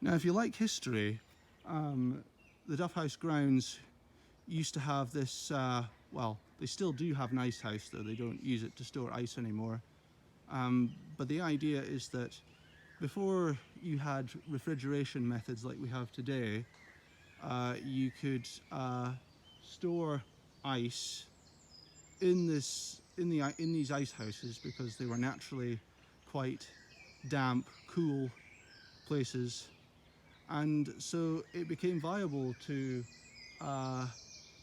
Now, if you like history, the Duff House grounds used to have this, well, they still do have an ice house, though they don't use it to store ice anymore. But the idea is that before you had refrigeration methods like we have today, you could store ice in these ice houses because they were naturally quite damp, cool places, and so it became viable to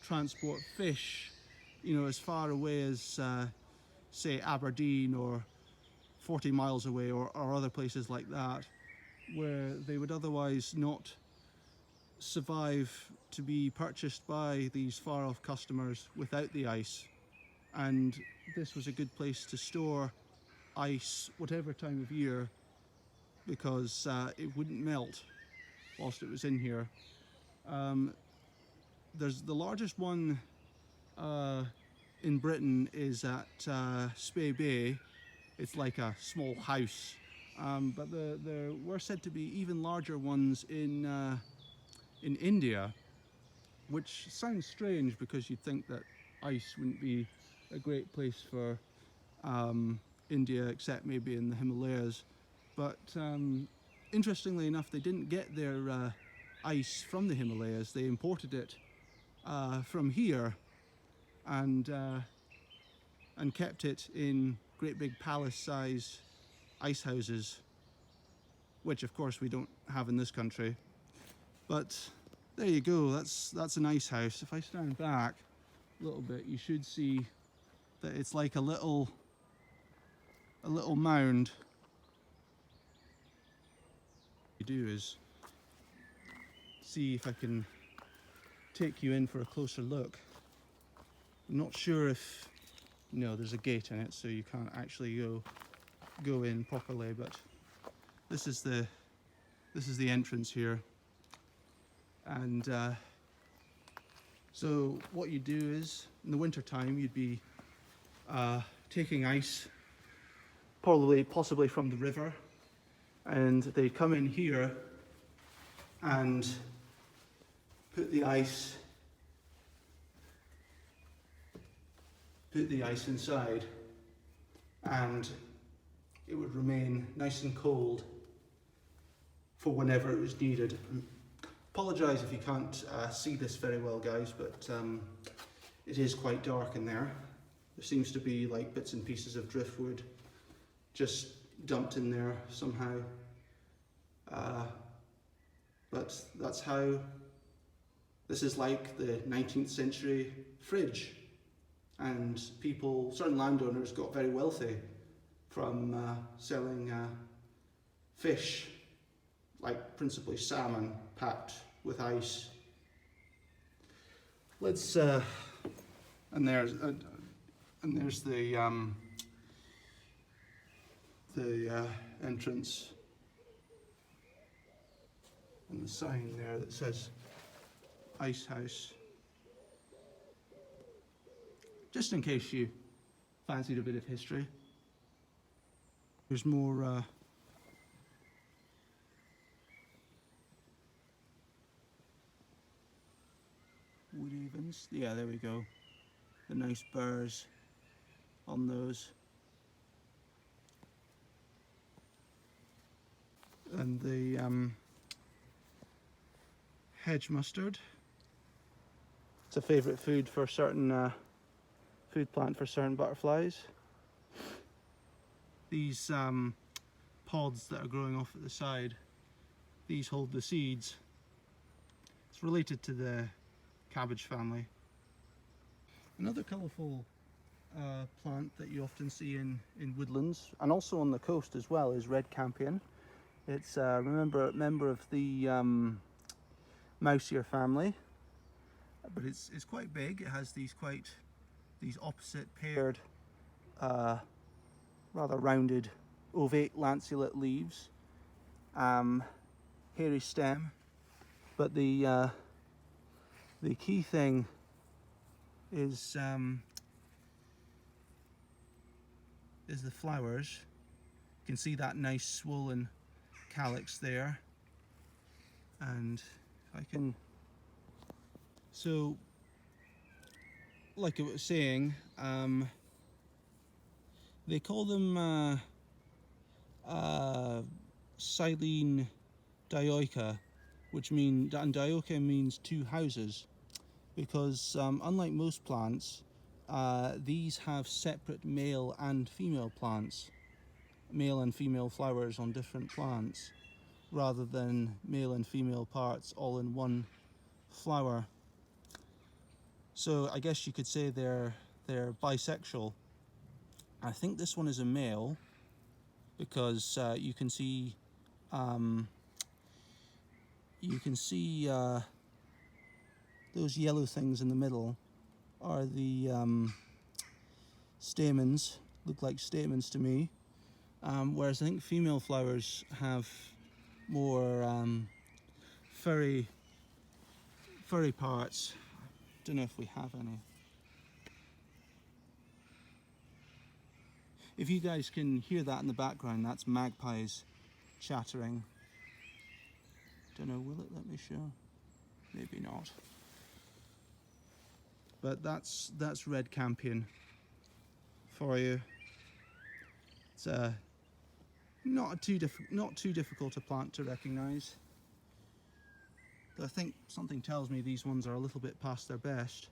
transport fish, as far away as say Aberdeen or 40 miles away, or other places like that, where they would otherwise not survive to be purchased by these far off customers without the ice. And this was a good place to store ice whatever time of year, because it wouldn't melt whilst it was in here. There's the largest one in Britain is at Spey Bay. It's like a small house, but there were said to be even larger ones in India, which sounds strange because you'd think that ice wouldn't be a great place for India, except maybe in the Himalayas. But interestingly enough, they didn't get their ice from the Himalayas. They imported it from here, and kept it in great big palace-size ice houses, which of course we don't have in this country. But there you go, that's an ice house. If I stand back a little bit, you should see that it's like a little mound. What you do is see if I can take you in for a closer look. I'm not sure if, no, there's a gate in it, so you can't actually go in properly, but this is the entrance here. And so what you do is, in the winter time, you'd be taking ice, possibly from the river, and they'd come in here and put the ice inside, and it would remain nice and cold for whenever it was needed. Apologise if you can't see this very well, guys, but it is quite dark in there. There seems to be like bits and pieces of driftwood just dumped in there somehow. But that's how this is like the 19th century fridge. And people, certain landowners, got very wealthy from selling fish, like principally salmon, packed with ice. Let's and there's the entrance and the sign there that says Ice House. Just in case you fancied a bit of history. There's more wood evens. Yeah, there we go. The nice burrs on those. And the hedge mustard. It's a favourite food for certain food plant for certain butterflies. These pods that are growing off at the side, these hold the seeds. It's related to the cabbage family. Another colourful plant that you often see in woodlands, and also on the coast as well, is red campion. It's a member of the mouse-ear family, but it's quite big. It has these opposite paired, rather rounded, ovate lanceolate leaves, hairy stem. But the key thing is the flowers. You can see that nice swollen calyx there, background. I can. So, like I was saying, they call them silene dioica, and dioica means two houses, because unlike most plants, these have separate male and female plants, male and female flowers on different plants, rather than male and female parts all in one flower. So I guess you could say they're bisexual. I think this one is a male because you can see those yellow things in the middle are the stamens. Look like stamens to me. Whereas I think female flowers have more furry parts. Don't know if we have any. If you guys can hear that in the background, that's magpies chattering. Don't know, will it let me show? Maybe not. But that's red campion for you. It's not too difficult a plant to recognise. I think something tells me these ones are a little bit past their best.